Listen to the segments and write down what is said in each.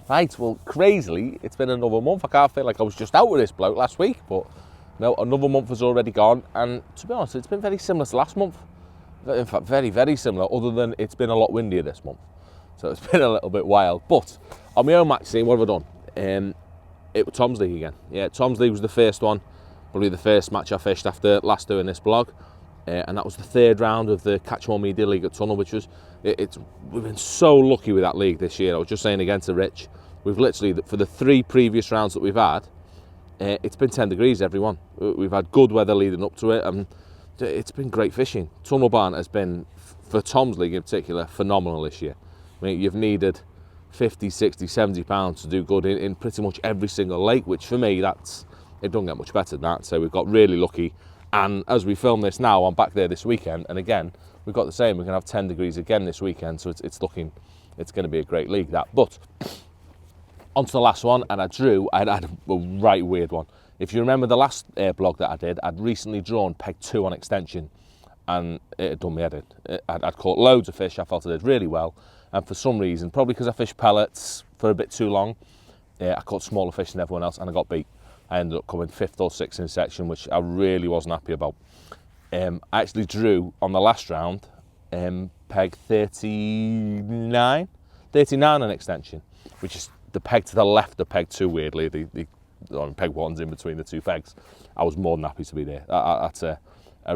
Right, well, crazily, it's been another month. I can't feel like I was just out with this bloke last week, but no, another month has already gone, and to be honest, it's been very similar to last month. In fact, very, very similar, other than it's been a lot windier this month. So it's been a little bit wild. But on my own match scene, what have I done? It was Tom's League again. Yeah, Tom's League was the first one, probably the first match I fished after last doing this vlog. And that was the third round of the Catch More Media League at Tunnel, which was, we've been so lucky with that league this year. I was just saying again to Rich, we've literally, for the 3 previous rounds that we've had, it's been 10 degrees every one. We've had good weather leading up to it, and it's been great fishing. Tunnel Barn has been, for Tom's League in particular, phenomenal this year. I mean, you've needed 50, 60, 70 pounds to do good in pretty much every single lake, which for me, it doesn't get much better than that. So we've got really lucky. And as we film this now, I'm back there this weekend, and again, we've got the same. We're going to have 10 degrees again this weekend, so it's going to be a great league, that. But on to the last one, and I had a right weird one. If you remember the last blog that I did, I'd recently drawn peg 2 on extension, and it had done me head in. I'd caught loads of fish. I felt I did really well, and for some reason, probably because I fished pellets for a bit too long, I caught smaller fish than everyone else, and I got beat. I ended up coming 5th or 6th in section, which I really wasn't happy about. I actually drew on the last round peg 39 on extension, which is the peg to the left of peg 2, weirdly. The peg 1's in between the 2 pegs. I was more than happy to be there. That's a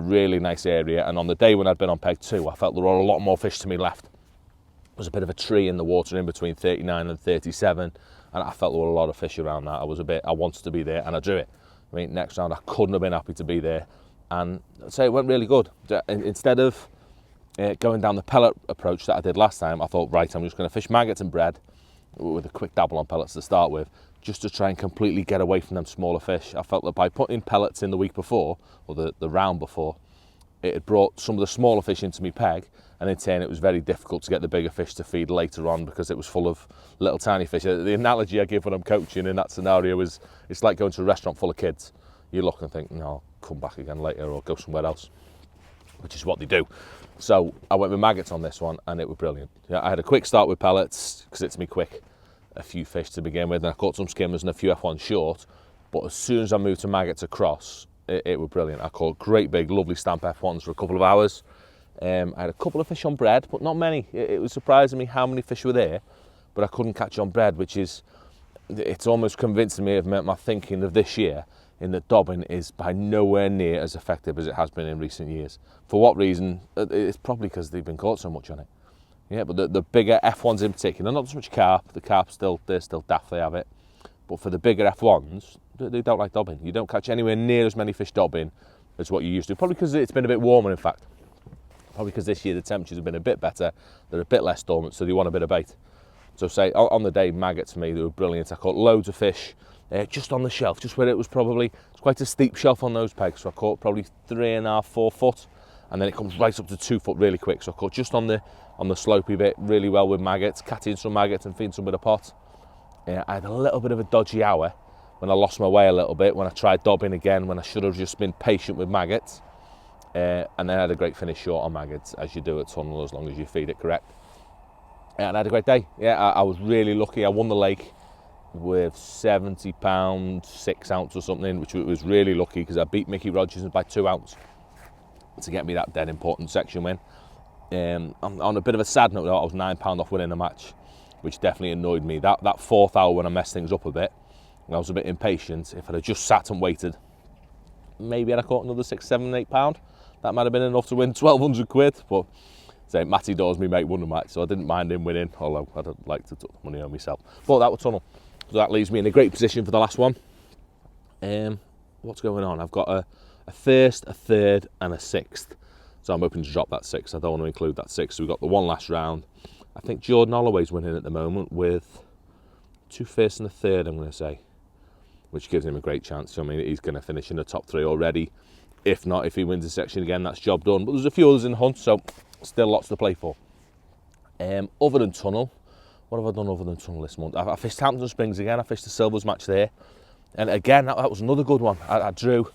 really nice area, and on the day when I'd been on peg 2, I felt there were a lot more fish to me left. There was a bit of a tree in the water in between 39 and 37, and I felt there were a lot of fish around that. I wanted to be there, and I drew it. I mean, next round I couldn't have been happy to be there, and I'd say it went really good. Instead of going down the pellet approach that I did last time, I thought, right, I'm just going to fish maggots and bread with a quick dabble on pellets to start with, just to try and completely get away from them smaller fish. I felt that by putting pellets in the week before, or the round before, it had brought some of the smaller fish into me peg, and in turn it was very difficult to get the bigger fish to feed later on because it was full of little tiny fish. The analogy I give when I'm coaching in that scenario is, it's like going to a restaurant full of kids. You look and think, no, I'll come back again later or go somewhere else, which is what they do. So I went with maggots on this one, and it was brilliant. Yeah, I had a quick start with pellets because it's me quick, a few fish to begin with, and I caught some skimmers and a few F1s short, but as soon as I moved to maggots across, it was brilliant. I caught great big lovely stamp F1s for a couple of hours. I had a couple of fish on bread, but not many. It was surprising me how many fish were there, but I couldn't catch on bread, it's almost convincing me of my thinking of this year in that dobbing is by nowhere near as effective as it has been in recent years. For what reason? It's probably because they've been caught so much on it. Yeah, but the bigger F1s in particular, not so much carp. The carp they're still daft, they have it. But for the bigger F1s, they don't like dobbing. You don't catch anywhere near as many fish dobbing as what you used to. Probably because it's been a bit warmer, in fact. Probably because this year the temperatures have been a bit better. They're a bit less dormant, so they want a bit of bait. So say, on the day, maggots for me, they were brilliant. I caught loads of fish just on the shelf, just where it's quite a steep shelf on those pegs. So I caught probably 3.5, 4 foot, and then it comes right up to 2 foot really quick. So I caught just on the slopey bit really well with maggots, catching some maggots and feeding some with a pot. I had a little bit of a dodgy hour when I lost my way a little bit, when I tried dobbing again, when I should have just been patient with maggots. And then I had a great finish short on maggots, as you do at Tunnel, as long as you feed it correct. And I had a great day. Yeah, I was really lucky. I won the lake with 70 pound, 6 ounce or something, which was really lucky because I beat Mickey Rogers by 2 ounce to get me that dead important section win. On a bit of a sad note, though, I was £9 off winning the match, which definitely annoyed me. That fourth hour when I messed things up a bit, when I was a bit impatient, if I'd have just sat and waited, maybe I'd have caught another £6, £7, £8. That might have been enough to win 1,200 quid, but say Matty Dawes, me mate, won the match, so I didn't mind him winning, although I'd like to take the money on myself. But that was Tunnel. So that leaves me in a great position for the last one. What's going on? I've got a first, a third, and a 6th. So I'm hoping to drop that 6th. I don't want to include that 6th. So we've got the one last round. I think Jordan Holloway's winning at the moment with 2 firsts and a third, I'm going to say, which gives him a great chance. I mean, he's going to finish in the top 3 already. If not, if he wins the section again, that's job done. But there's a few others in the hunt, so still lots to play for. Other than Tunnel, what have I done other than Tunnel this month? I fished Hampton Springs again. I fished the Silvers match there. And again, that was another good one. I drew.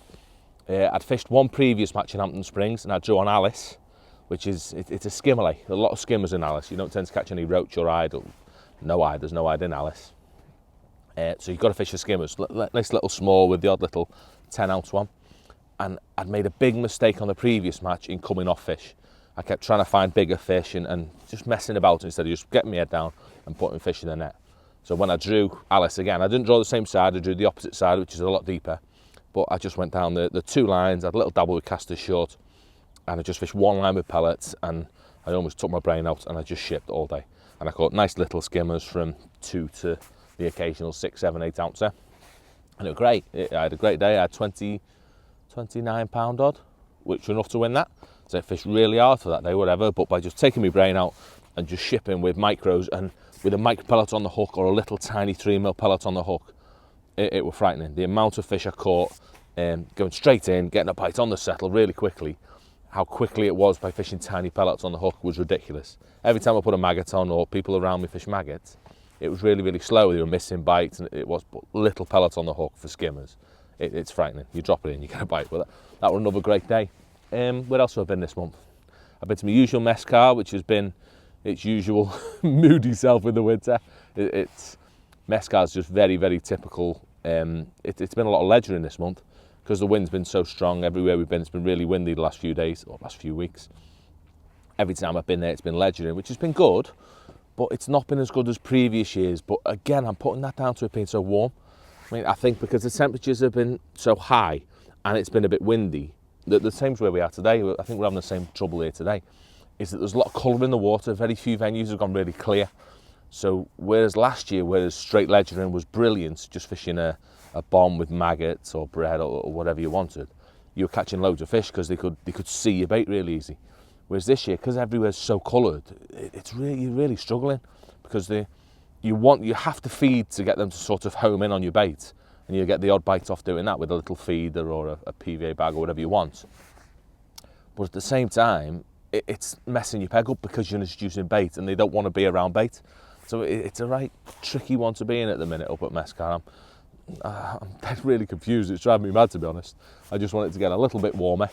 I'd fished one previous match in Hampton Springs, and I drew on Alice, which is, it's a skimmer lake. A lot of skimmers in Alice. You don't tend to catch any roach or ide. No ide, there's no ide in Alice. So you've got to fish for skimmers, nice little small with the odd little 10-ounce one. And I'd made a big mistake on the previous match in coming off fish. I kept trying to find bigger fish and just messing about instead of just getting my head down and putting fish in the net. So when I drew Alice again, I didn't draw the same side, I drew the opposite side, which is a lot deeper. But I just went down the 2 lines, I had a little dabble with casters short, and I just fished 1 line with pellets, and I almost took my brain out, and I just shipped all day. And I caught nice little skimmers from 2 to the occasional 6, 7, 8 ouncer. And it was great. I had a great day. I had 29 pound odd, which was enough to win that. So I fished really hard for that day, whatever, but by just taking my brain out and just shipping with micros and with a micro pellet on the hook or a little tiny 3mm pellet on the hook, it was frightening. The amount of fish I caught going straight in, getting a bite on the settle really quickly, how quickly it was by fishing tiny pellets on the hook was ridiculous. Every time I put a maggot on or people around me fish maggots, it was really, really slow. They were missing bites, and it was little pellets on the hook for skimmers. It's frightening. You drop it in, you get a bite. But that was another great day. Where else have I been this month? I've been to my usual mess car, which has been its usual moody self in the winter. Mess car's just very, very typical. It's been a lot of ledgering this month because the wind's been so strong everywhere we've been. It's been really windy the last few days or last few weeks. Every time I've been there, it's been ledgering, which has been good, but it's not been as good as previous years. But again, I'm putting that down to it being so warm. I mean, I think because the temperatures have been so high and it's been a bit windy, the same as where we are today, I think we're having the same trouble here today, is that there's a lot of colour in the water. Very few venues have gone really clear. So whereas last year, whereas straight ledgering was brilliant, just fishing a bomb with maggots or bread or whatever you wanted, you were catching loads of fish because they could see your bait really easy. Whereas this year, because everywhere's so coloured, you're really struggling because you have to feed to get them to sort of home in on your bait, and you get the odd bite off doing that with a little feeder or a PVA bag or whatever you want. But at the same time, it's messing your peg up because you're introducing bait and they don't want to be around bait. So it's a right tricky one to be in at the minute up at Mescar. I'm really confused. It's driving me mad, to be honest. I just want it to get a little bit warmer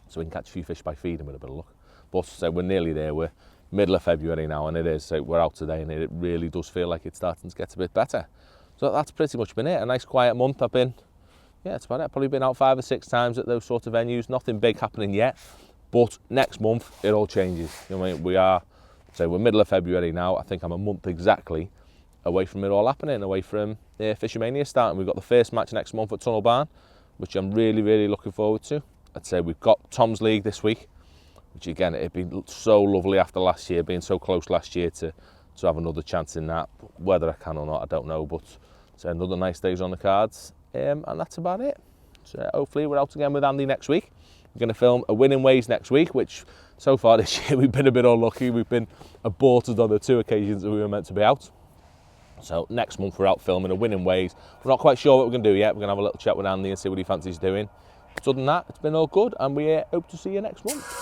so we can catch a few fish by feeding with a bit of luck. But so we're nearly there. We're middle of February now, and it is. So we're out today, and it really does feel like it's starting to get a bit better. So that's pretty much been it. A nice quiet month. I've been, it's about it. I've probably been out 5 or 6 times at those sort of venues. Nothing big happening yet. But next month, it all changes. You know what I mean? We're middle of February now. I think I'm a month exactly away from it all happening, away from Fishermania starting. We've got the first match next month at Tunnel Barn, which I'm really, really looking forward to. I'd say we've got Tom's League this week, which again, it'd be so lovely after last year, being so close last year to have another chance in that. Whether I can or not, I don't know, but so another nice days on the cards, and that's about it. So hopefully we're out again with Andy next week. We're going to film a Winning Ways next week, which so far this year we've been a bit unlucky. We've been aborted on the 2 occasions that we were meant to be out. So next month we're out filming a Winning Ways. We're not quite sure what we're going to do yet. We're going to have a little chat with Andy and see what he fancies doing. Other than that, it's been all good, and we hope to see you next month.